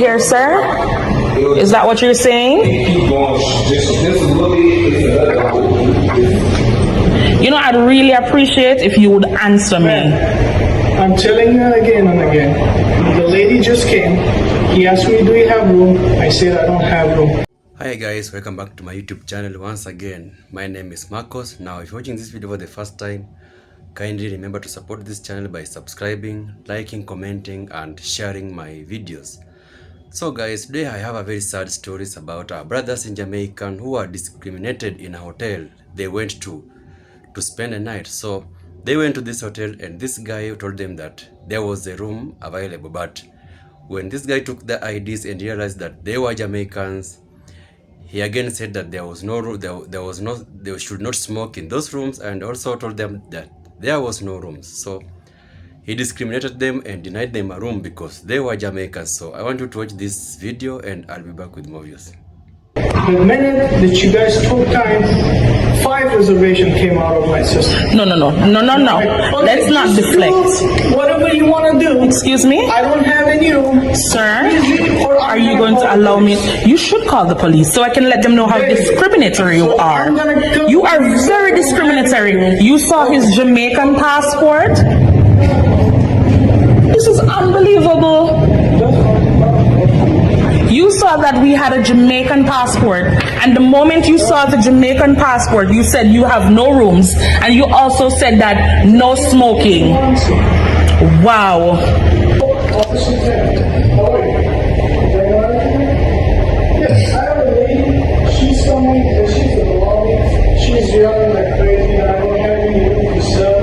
Here, sir? Is that what you're saying? You know, I'd really appreciate if you would answer me. I'm telling you again and again. The lady just came. He asked me, do you have room? I said, I don't have room. Hi guys, welcome back to my YouTube channel once again. My name is Marcos. Now, if you're watching this video for the first time, kindly remember to support this channel by subscribing, liking, commenting, and sharing my videos. So guys, today I have a very sad stories about our brothers in Jamaica who are discriminated in a hotel they went to spend a night. So they went to this hotel and this guy told them that there was a room available, but when this guy took the IDs and realized that they were Jamaicans, he again said that there was no room, they should not smoke in those rooms, and also told them that there was no rooms. So he discriminated them and denied them a room because they were Jamaicans. So I want you to watch this video and I'll be back with more views. The minute that you guys took time, 5 reservations came out of my system. No. Okay, Let's not deflect. Whatever you want to do. Excuse me? I don't have any room. Sir, are you going to allow me? You should call the police so I can let them know how discriminatory you are. You are very discriminatory. You saw his Jamaican passport? This is unbelievable. You saw that we had a Jamaican passport, and the moment you saw the Jamaican passport, you said you have no rooms, and you also said that no smoking. Wow. Yes, I have a lady. She's coming, she's the belonging. She's yelling like crazy, and I don't have any room to sell.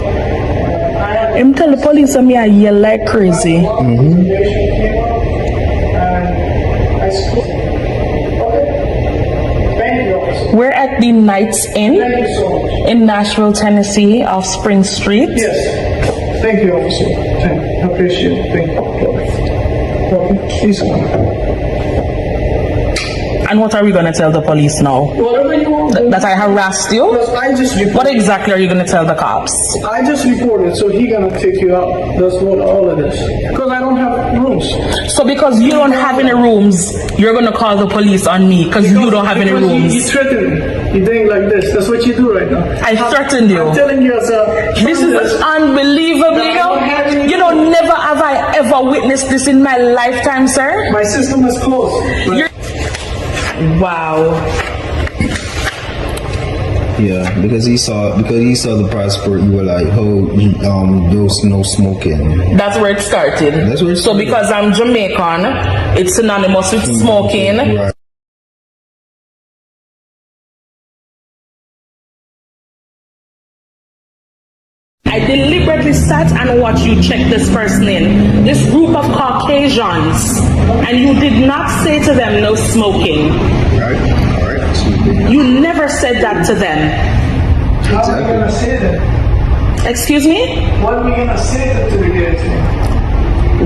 Him tell the police that me I yell like crazy. We're at the Knights Inn in Nashville, Tennessee, off Spring Street. Yes. Thank you, officer. Thank you. I appreciate it. Thank you. Okay. Please come. And what are we going to tell the police now? Whatever you want. That I harassed you? I just reported. What exactly are you going to tell the cops? I just reported, so he going to take you out. That's what all of this. Because I don't have rooms. So because you don't have any rooms, you're going to call the police on me because you don't have any rooms? You threatened me. You're doing like this. That's what you do right now. I threatened you. I'm telling you as a... This is unbelievable. You know, never have I ever witnessed this in my lifetime, sir. My system is closed. Wow. Yeah, because he saw the passport, you were like, oh, there's no smoking. That's where it started. That's where it started. So because I'm Jamaican, it's synonymous with smoking. Right. I deliberately sat and watched you check this person in. This group of Caucasians, and you did not say to them no smoking. All right. You never said that to them. How are we going to say that? Excuse me? What are we going to say that to the kids?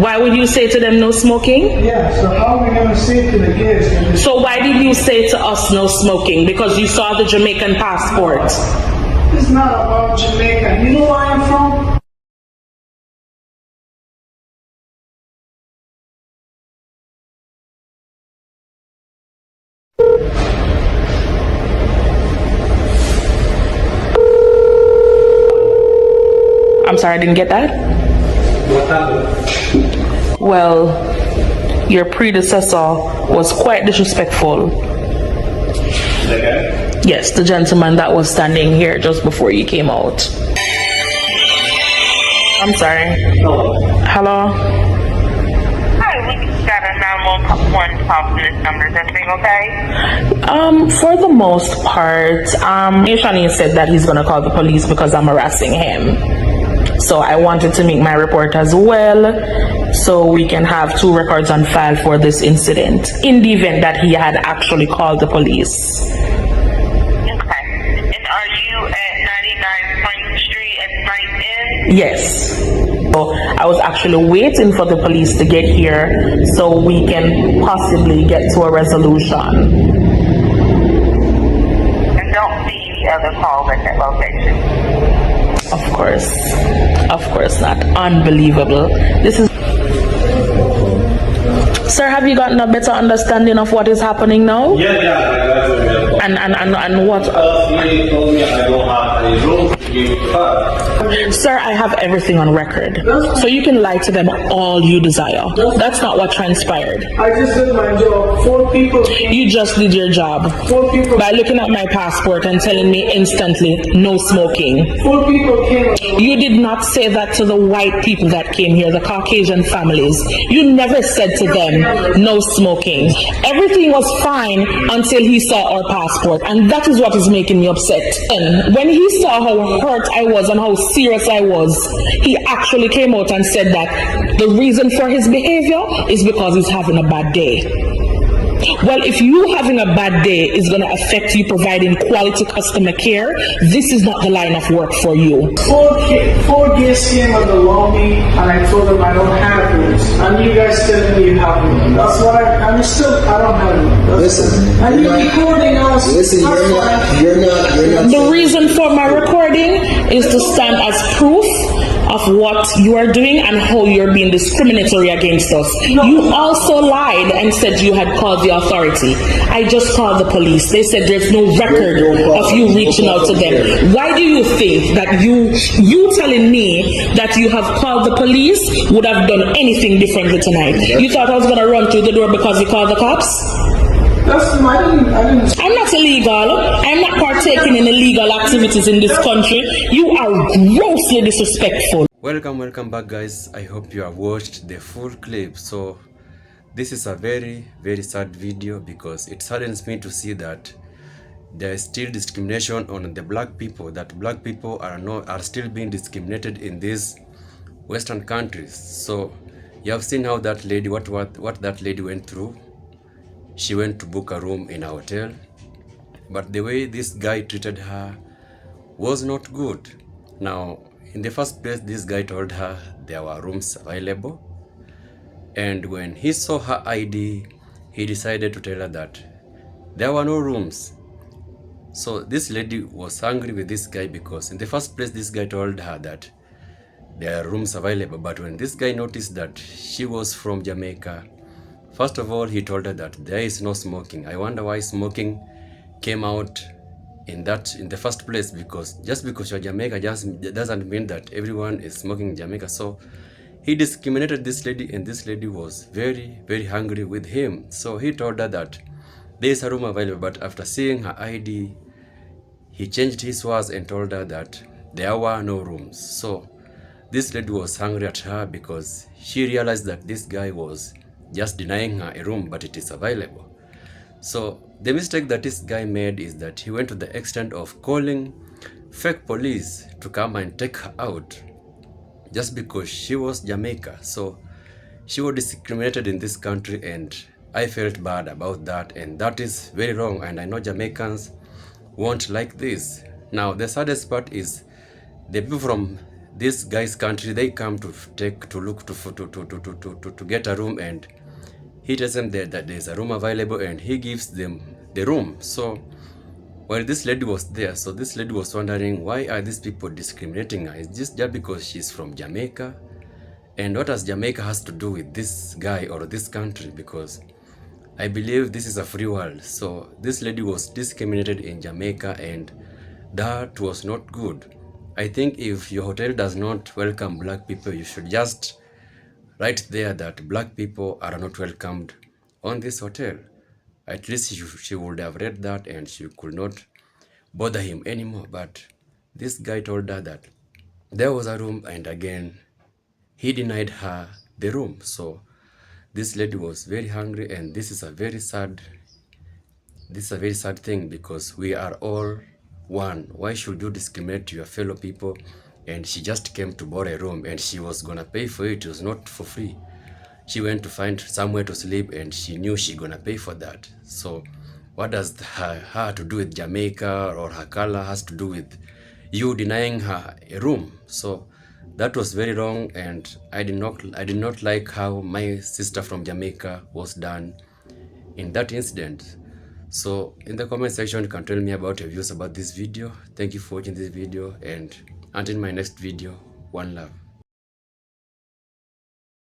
Why would you say to them no smoking? Yeah, so how are we going to say to the kids? So why did you say to us no smoking? Because you saw the Jamaican passport. It's not about Jamaica. You know where I'm from? I'm sorry, I didn't get that. What happened? Well, your predecessor was quite disrespectful. Okay. Yes, the gentleman that was standing here just before you came out. I'm sorry. Hello. Hello? Hi, we just got a 911 call from this number. Is everything okay? For the most part, Ishani said that he's gonna call the police because I'm harassing him. So I wanted to make my report as well, so we can have 2 records on file for this incident, in the event that he had actually called the police. Are you at 99 Spring Street at Knights Inn? Yes. So I was actually waiting for the police to get here so we can possibly get to a resolution. And don't see any other calls at that location. Of course not. Unbelievable. This is Sir, have you gotten a better understanding of what is happening now? Yeah, I got your And what? He told me I don't have any room to give her. Sir, I have everything on record. So you can lie to them all you desire. That's not what transpired. I just did my job. 4 people came. You just did your job 4 people. by looking at my passport and telling me instantly, no smoking. 4 people came. You did not say that to the white people that came here, the Caucasian families. You never said to them, no smoking. Everything was fine until he saw our passport, and that is what is making me upset. And when he saw how hurt I was and how serious I was, he actually came out and said that the reason for his behavior is because he's having a bad day. Well, if you having a bad day is going to affect you providing quality customer care, this is not the line of work for you. 4 guests came at the lobby, and I told them I don't have rooms. And you guys telling me you have rooms. That's why I don't have rooms. Listen, And you're recording us. Listen, you're not. The reason for my recording is to stand as proof of what you are doing and how you're being discriminatory against us. You also lied and said you had called the authority. I just called the police. They said there's no record of you reaching out to them. Why do you think that you telling me that you have called the police would have done anything differently tonight? You thought I was going to run through the door because you called the cops? I'm not illegal. I'm not partaking in illegal activities in this country. You are grossly disrespectful. Welcome back, guys. I hope you have watched the full clip. So this is a very sad video because it saddens me to see that there is still discrimination on the black people, that black people are still being discriminated in these Western countries. So you have seen how that lady, what that lady went through. She went to book a room in a hotel, but the way this guy treated her was not good. Now, in the first place, this guy told her there were rooms available, and when he saw her ID, he decided to tell her that there were no rooms. So this lady was angry with this guy because in the first place, this guy told her that there are rooms available, but when this guy noticed that she was from Jamaica, first of all, he told her that there is no smoking. I wonder why smoking came out in the first place, because just because you're Jamaica doesn't mean that everyone is smoking in Jamaica. So he discriminated this lady, and this lady was very angry with him. So he told her that there is a room available, but after seeing her ID, he changed his words and told her that there were no rooms. So this lady was angry at her because she realized that this guy was just denying her a room, but it is available. So the mistake that this guy made is that he went to the extent of calling fake police to come and take her out just because she was Jamaica. So she was discriminated in this country, and I felt bad about that, and that is very wrong, and I know Jamaicans won't like this. Now the saddest part is the people from this guy's country, they come to get a room, and he tells them that there's a room available, and he gives them the room. So while this lady was there, so this lady was wondering, why are these people discriminating her? Is this just because she's from Jamaica? And what does Jamaica has to do with this guy or this country? Because I believe this is a free world. So this lady was discriminated in Jamaica, and that was not good. I think if your hotel does not welcome black people, you should just write there that black people are not welcomed on this hotel. At least she would have read that, and she could not bother him anymore. But this guy told her that there was a room, and again he denied her the room. So this lady was very hungry, and this is a very sad thing, because we are all one. Why should you discriminate your fellow people? And she just came to borrow a room, and she was gonna pay for it. It was not for free. She went to find somewhere to sleep, and she knew she gonna pay for that. So what does her to do with Jamaica, or her color has to do with you denying her a room? So that was very wrong, and I did not like how my sister from Jamaica was done in that incident. So in the comment section, you can tell me about your views about this video. Thank you for watching this video, and until my next video, one love.